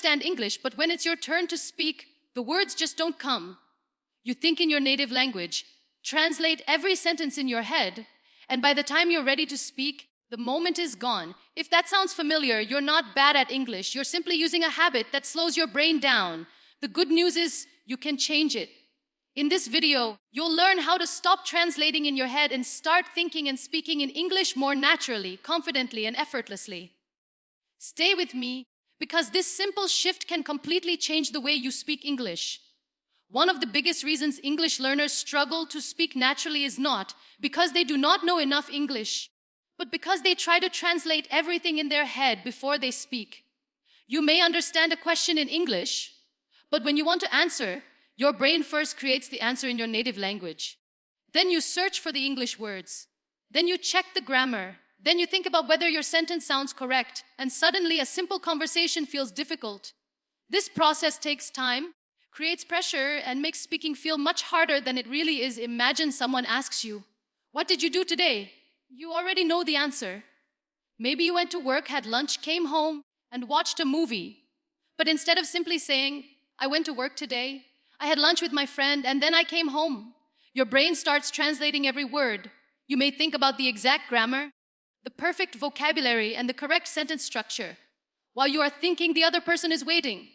understand English, but when it's your turn to speak, the words just don't come. You think in your native language, translate every sentence in your head, and by the time you're ready to speak, the moment is gone. If that sounds familiar, you're not bad at English. You're simply using a habit that slows your brain down. The good news is you can change it. In this video, you'll learn how to stop translating in your head and start thinking and speaking in English more naturally, confidently, and effortlessly. Stay with me, because this simple shift can completely change the way you speak English. One of the biggest reasons English learners struggle to speak naturally is not because they do not know enough English, but because they try to translate everything in their head before they speak. You may understand a question in English, but when you want to answer, your brain first creates the answer in your native language. Then you search for the English words. Then you check the grammar. Then you think about whether your sentence sounds correct, and suddenly a simple conversation feels difficult. This process takes time, creates pressure, and makes speaking feel much harder than it really is. Imagine someone asks you, "What did you do today?" You already know the answer. Maybe you went to work, had lunch, came home, and watched a movie. But instead of simply saying, "I went to work today, I had lunch with my friend, and then I came home," your brain starts translating every word. You may think about the exact grammar, the perfect vocabulary, and the correct sentence structure. While you are thinking, the other person is waiting.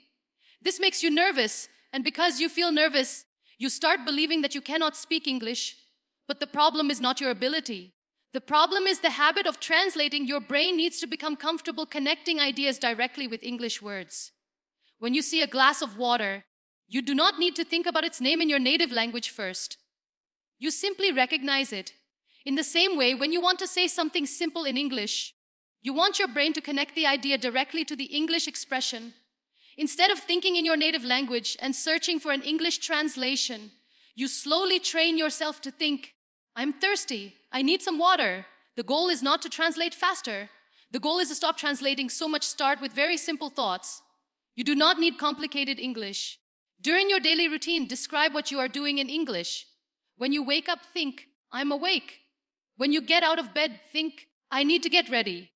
This makes you nervous, and because you feel nervous, you start believing that you cannot speak English. But the problem is not your ability. The problem is the habit of translating. Your brain needs to become comfortable connecting ideas directly with English words. When you see a glass of water, you do not need to think about its name in your native language first. You simply recognize it. In the same way, when you want to say something simple in English, you want your brain to connect the idea directly to the English expression. Instead of thinking in your native language and searching for an English translation, you slowly train yourself to think, "I'm thirsty, I need some water." The goal is not to translate faster. The goal is to stop translating so much. Start with very simple thoughts. You do not need complicated English. During your daily routine, describe what you are doing in English. When you wake up, think, "I'm awake." When you get out of bed, think, "I need to get ready."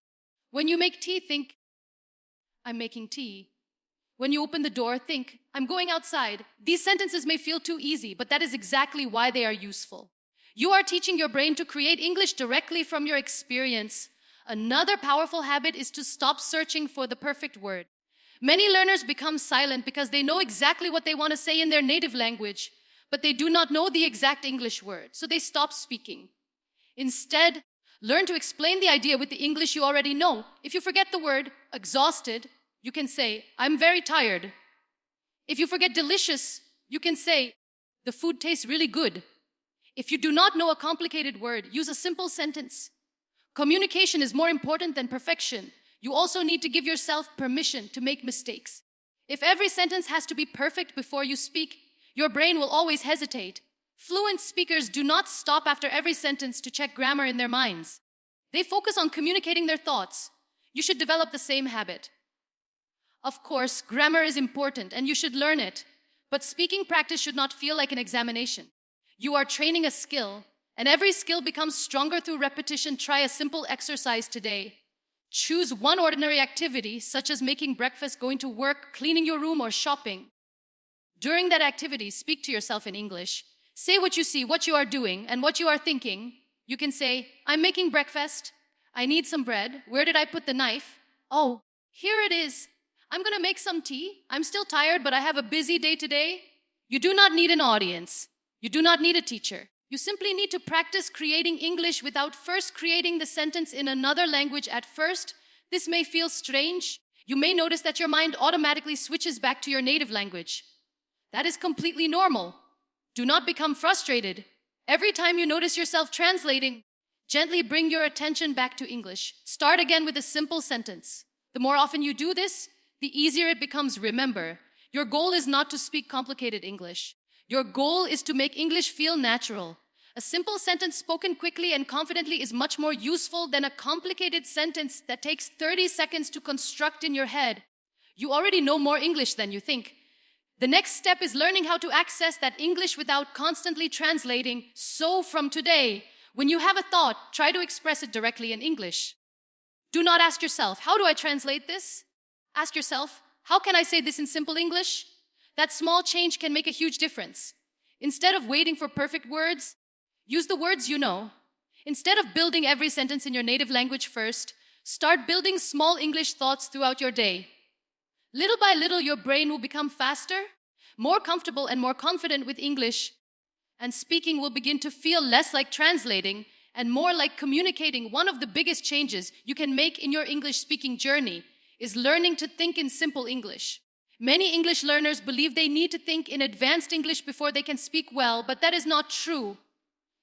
When you make tea, think, "I'm making tea." When you open the door, think, "I'm going outside." These sentences may feel too easy, but that is exactly why they are useful. You are teaching your brain to create English directly from your experience. Another powerful habit is to stop searching for the perfect word. Many learners become silent because they know exactly what they want to say in their native language, but they do not know the exact English word, so they stop speaking. Instead, learn to explain the idea with the English you already know. If you forget the word exhausted, you can say, "I'm very tired." If you forget delicious, you can say, "The food tastes really good." If you do not know a complicated word, use a simple sentence. Communication is more important than perfection. You also need to give yourself permission to make mistakes. If every sentence has to be perfect before you speak, your brain will always hesitate. Fluent speakers do not stop after every sentence to check grammar in their minds. They focus on communicating their thoughts. You should develop the same habit. Of course, grammar is important and you should learn it, but speaking practice should not feel like an examination. You are training a skill, and every skill becomes stronger through repetition. Try a simple exercise today. Choose one ordinary activity, such as making breakfast, going to work, cleaning your room, or shopping. During that activity, speak to yourself in English. Say what you see, what you are doing, and what you are thinking. You can say, "I'm making breakfast. I need some bread. Where did I put the knife? Oh, here it is. I'm gonna make some tea. I'm still tired, but I have a busy day today." You do not need an audience. You do not need a teacher. You simply need to practice creating English without first creating the sentence in another language. At first, this may feel strange. You may notice that your mind automatically switches back to your native language. That is completely normal. Do not become frustrated. Every time you notice yourself translating, gently bring your attention back to English. Start again with a simple sentence. The more often you do this, the easier it becomes. Remember, your goal is not to speak complicated English. Your goal is to make English feel natural. A simple sentence spoken quickly and confidently is much more useful than a complicated sentence that takes 30 seconds to construct in your head. You already know more English than you think. The next step is learning how to access that English without constantly translating. So from today, when you have a thought, try to express it directly in English. Do not ask yourself, "How do I translate this?" Ask yourself, how can I say this in simple English? That small change can make a huge difference. Instead of waiting for perfect words, use the words you know. Instead of building every sentence in your native language first, start building small English thoughts throughout your day. Little by little, your brain will become faster, more comfortable, and more confident with English, and speaking will begin to feel less like translating and more like communicating. One of the biggest changes you can make in your English speaking journey is learning to think in simple English. Many English learners believe they need to think in advanced English before they can speak well, but that is not true.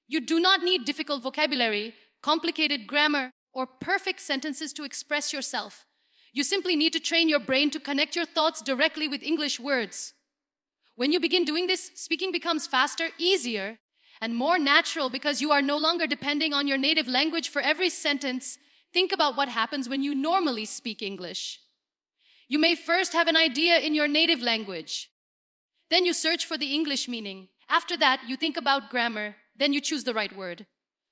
You do not need difficult vocabulary, complicated grammar, or perfect sentences to express yourself. You simply need to train your brain to connect your thoughts directly with English words. When you begin doing this, speaking becomes faster, easier, and more natural because you are no longer depending on your native language for every sentence. Think about what happens when you normally speak English. You may first have an idea in your native language. Then you search for the English meaning. After that, you think about grammar. Then you choose the right word.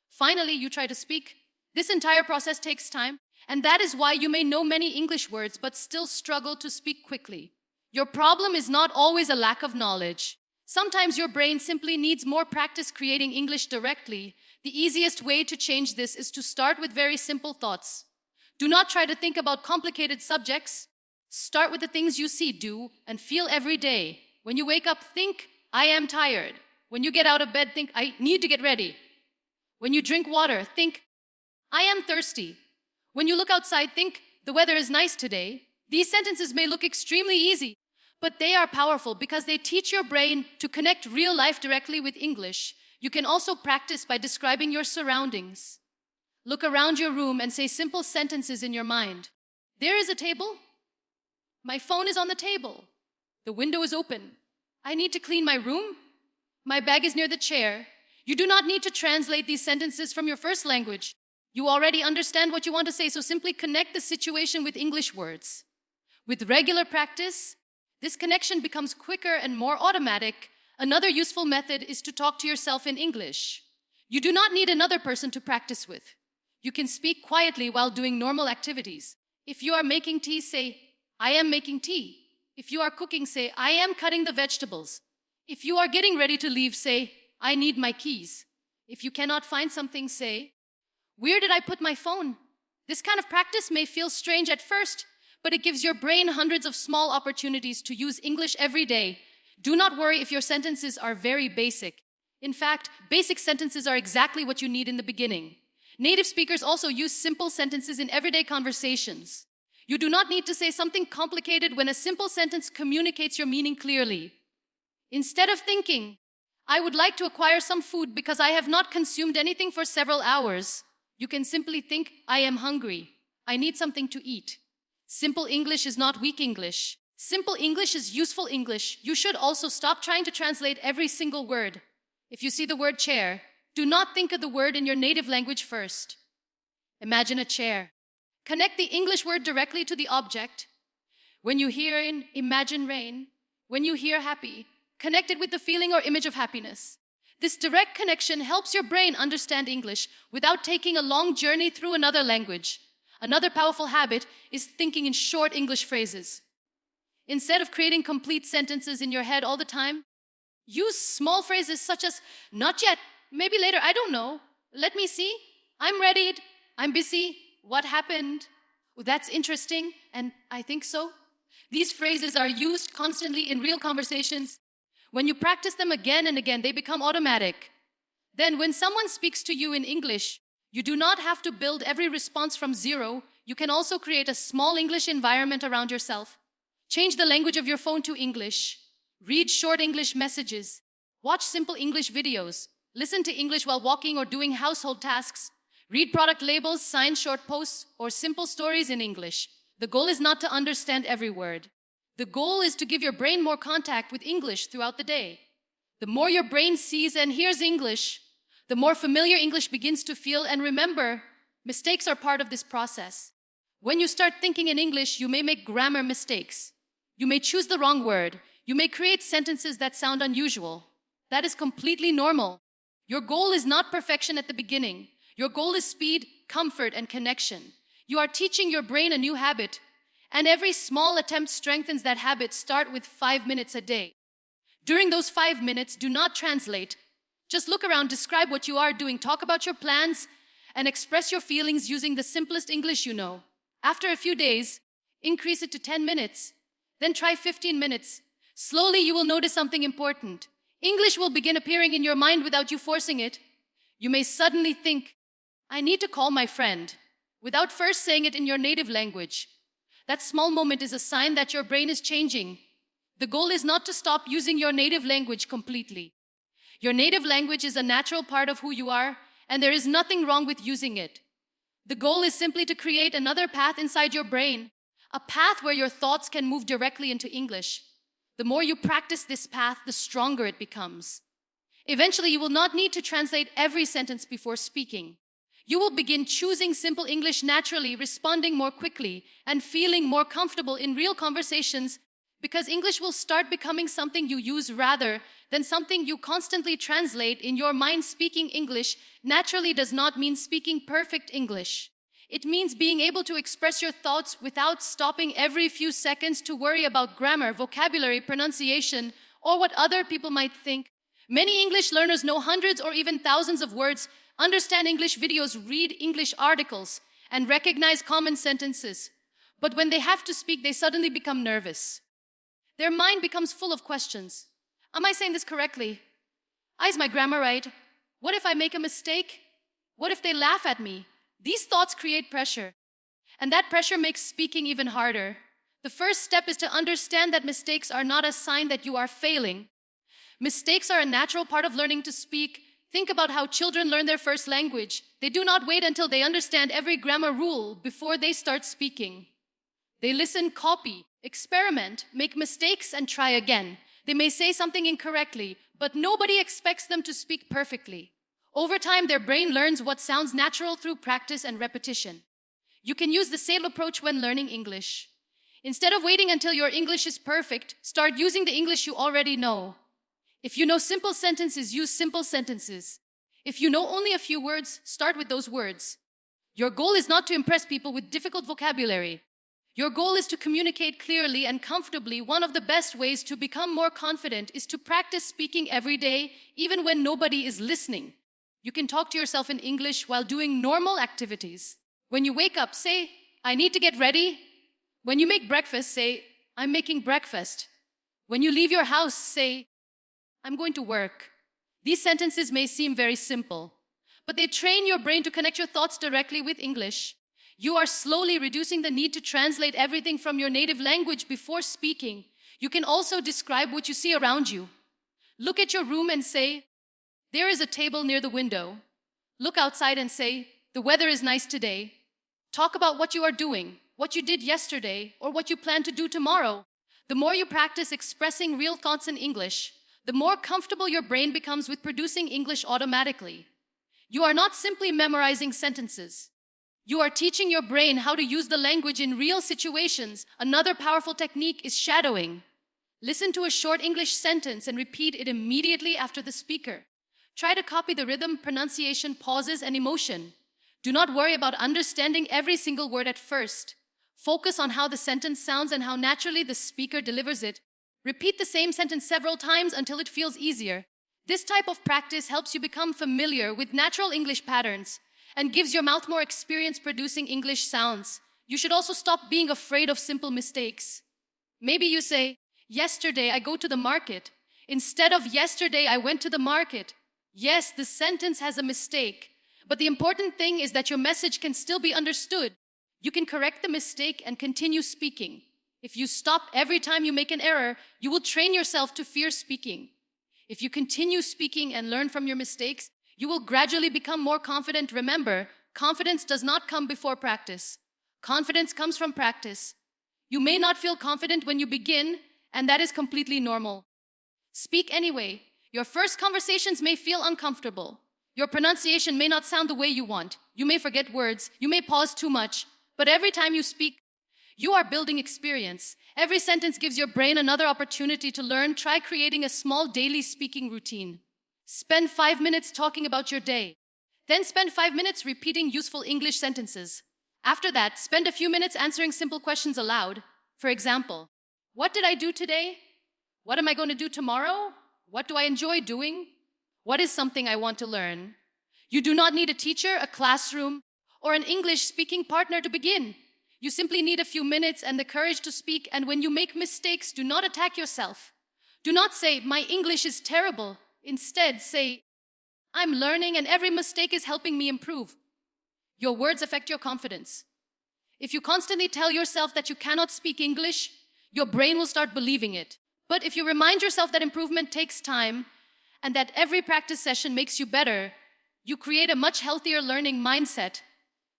Finally, you try to speak. This entire process takes time, and that is why you may know many English words but still struggle to speak quickly. Your problem is not always a lack of knowledge. Sometimes your brain simply needs more practice creating English directly. The easiest way to change this is to start with very simple thoughts. Do not try to think about complicated subjects. Start with the things you see, do, and feel every day. When you wake up, think, I am tired. When you get out of bed, think, I need to get ready. When you drink water, think, I am thirsty. When you look outside, think, the weather is nice today. These sentences may look extremely easy, but they are powerful because they teach your brain to connect real life directly with English. You can also practice by describing your surroundings. Look around your room and say simple sentences in your mind. There is a table. My phone is on the table. The window is open. I need to clean my room. My bag is near the chair. You do not need to translate these sentences from your first language. You already understand what you want to say, so simply connect the situation with English words. With regular practice, this connection becomes quicker and more automatic. Another useful method is to talk to yourself in English. You do not need another person to practice with. You can speak quietly while doing normal activities. If you are making tea, say, I am making tea. If you are cooking, say, I am cutting the vegetables. If you are getting ready to leave, say, I need my keys. If you cannot find something, say, where did I put my phone? This kind of practice may feel strange at first, but it gives your brain hundreds of small opportunities to use English every day. Do not worry if your sentences are very basic. In fact, basic sentences are exactly what you need in the beginning. Native speakers also use simple sentences in everyday conversations. You do not need to say something complicated when a simple sentence communicates your meaning clearly. Instead of thinking, I would like to acquire some food because I have not consumed anything for several hours, you can simply think, I am hungry. I need something to eat. Simple English is not weak English. Simple English is useful English. You should also stop trying to translate every single word. If you see the word chair, do not think of the word in your native language first. Imagine a chair. Connect the English word directly to the object. When you hear imagine rain, when you hear happy, connect it with the feeling or image of happiness. This direct connection helps your brain understand English without taking a long journey through another language. Another powerful habit is thinking in short English phrases. Instead of creating complete sentences in your head all the time, use small phrases such as, not yet, maybe later, I don't know, let me see, I'm ready, I'm busy, what happened? Oh, that's interesting, and I think so. These phrases are used constantly in real conversations. When you practice them again and again, they become automatic. Then when someone speaks to you in English, you do not have to build every response from zero. You can also create a small English environment around yourself. Change the language of your phone to English. Read short English messages. Watch simple English videos. Listen to English while walking or doing household tasks. Read product labels, sign short posts, or simple stories in English. The goal is not to understand every word. The goal is to give your brain more contact with English throughout the day. The more your brain sees and hears English, the more familiar English begins to feel. And remember, mistakes are part of this process. When you start thinking in English, you may make grammar mistakes. You may choose the wrong word. You may create sentences that sound unusual. That is completely normal. Your goal is not perfection at the beginning. Your goal is speed, comfort, and connection. You are teaching your brain a new habit, And every small attempt strengthens that habit. Start with 5 minutes a day. During those 5 minutes, do not translate. Just look around, describe what you are doing, talk about your plans, and express your feelings using the simplest English you know. After a few days, increase it to 10 minutes. Then try 15 minutes. Slowly, you will notice something important. English will begin appearing in your mind without you forcing it. You may suddenly think, I need to call my friend, without first saying it in your native language. That small moment is a sign that your brain is changing. The goal is not to stop using your native language completely. Your native language is a natural part of who you are, and there is nothing wrong with using it. The goal is simply to create another path inside your brain, a path where your thoughts can move directly into English. The more you practice this path, the stronger it becomes. Eventually, you will not need to translate every sentence before speaking. You will begin choosing simple English naturally, responding more quickly, and feeling more comfortable in real conversations, because English will start becoming something you use rather than something you constantly translate. In your mind, speaking English naturally does not mean speaking perfect English. It means being able to express your thoughts without stopping every few seconds to worry about grammar, vocabulary, pronunciation, or what other people might think. Many English learners know hundreds or even thousands of words, understand English videos, read English articles, and recognize common sentences. But when they have to speak, they suddenly become nervous. Their mind becomes full of questions. Am I saying this correctly? Is my grammar right? What if I make a mistake? What if they laugh at me? These thoughts create pressure, and that pressure makes speaking even harder. The first step is to understand that mistakes are not a sign that you are failing. Mistakes are a natural part of learning to speak. Think about how children learn their first language. They do not wait until they understand every grammar rule before they start speaking. They listen, copy, experiment, make mistakes, and try again. They may say something incorrectly, but nobody expects them to speak perfectly. Over time, their brain learns what sounds natural through practice and repetition. You can use the same approach when learning English. Instead of waiting until your English is perfect, start using the English you already know. If you know simple sentences, use simple sentences. If you know only a few words, start with those words. Your goal is not to impress people with difficult vocabulary. Your goal is to communicate clearly and comfortably. One of the best ways to become more confident is to practice speaking every day, even when nobody is listening. You can talk to yourself in English while doing normal activities. When you wake up, say, I need to get ready. When you make breakfast, say, I'm making breakfast. When you leave your house, say, I'm going to work. These sentences may seem very simple, but they train your brain to connect your thoughts directly with English. You are slowly reducing the need to translate everything from your native language before speaking. You can also describe what you see around you. Look at your room and say, there is a table near the window. Look outside and say, the weather is nice today. Talk about what you are doing, what you did yesterday, or what you plan to do tomorrow. The more you practice expressing real thoughts in English, the more comfortable your brain becomes with producing English automatically. You are not simply memorizing sentences. You are teaching your brain how to use the language in real situations. Another powerful technique is shadowing. Listen to a short English sentence and repeat it immediately after the speaker. Try to copy the rhythm, pronunciation, pauses, and emotion. Do not worry about understanding every single word at first. Focus on how the sentence sounds and how naturally the speaker delivers it. Repeat the same sentence several times until it feels easier. This type of practice helps you become familiar with natural English patterns and gives your mouth more experience producing English sounds. You should also stop being afraid of simple mistakes. Maybe you say, yesterday I go to the market, instead of yesterday I went to the market. Yes, the sentence has a mistake, but the important thing is that your message can still be understood. You can correct the mistake and continue speaking. If you stop every time you make an error, you will train yourself to fear speaking. If you continue speaking and learn from your mistakes, you will gradually become more confident. Remember, confidence does not come before practice. Confidence comes from practice. You may not feel confident when you begin, and that is completely normal. Speak anyway. Your first conversations may feel uncomfortable. Your pronunciation may not sound the way you want. You may forget words. You may pause too much. But every time you speak, you are building experience. Every sentence gives your brain another opportunity to learn. Try creating a small daily speaking routine. Spend 5 minutes talking about your day. Then spend 5 minutes repeating useful English sentences. After that, spend a few minutes answering simple questions aloud. For example, what did I do today? What am I going to do tomorrow? What do I enjoy doing? What is something I want to learn? You do not need a teacher, a classroom, or an English speaking partner to begin. You simply need a few minutes and the courage to speak, and when you make mistakes, do not attack yourself. Do not say, "My English is terrible." Instead, say, "I'm learning and every mistake is helping me improve." Your words affect your confidence. If you constantly tell yourself that you cannot speak English, your brain will start believing it. But if you remind yourself that improvement takes time and that every practice session makes you better, you create a much healthier learning mindset.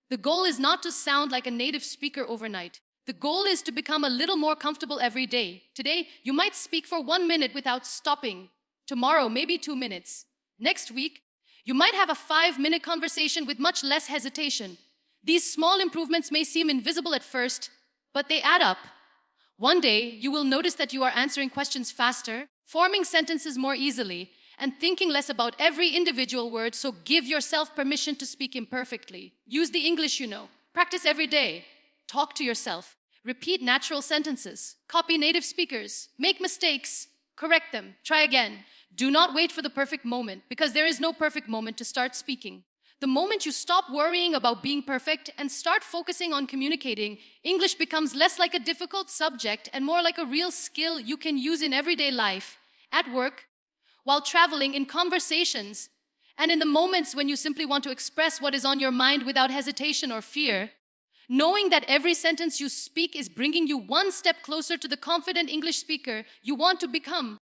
The goal is not to sound like a native speaker overnight. The goal is to become a little more comfortable every day. Today, you might speak for 1 minute without stopping. Tomorrow, maybe 2 minutes. Next week, you might have a 5-minute conversation with much less hesitation. These small improvements may seem invisible at first, but they add up. One day, you will notice that you are answering questions faster, forming sentences more easily, and thinking less about every individual word, so give yourself permission to speak imperfectly. Use the English you know. Practice every day. Talk to yourself. Repeat natural sentences. Copy native speakers. Make mistakes. Correct them. Try again. Do not wait for the perfect moment, because there is no perfect moment to start speaking. The moment you stop worrying about being perfect and start focusing on communicating, English becomes less like a difficult subject and more like a real skill you can use in everyday life, at work, while traveling, in conversations, and in the moments when you simply want to express what is on your mind without hesitation or fear. Knowing that every sentence you speak is bringing you one step closer to the confident English speaker you want to become.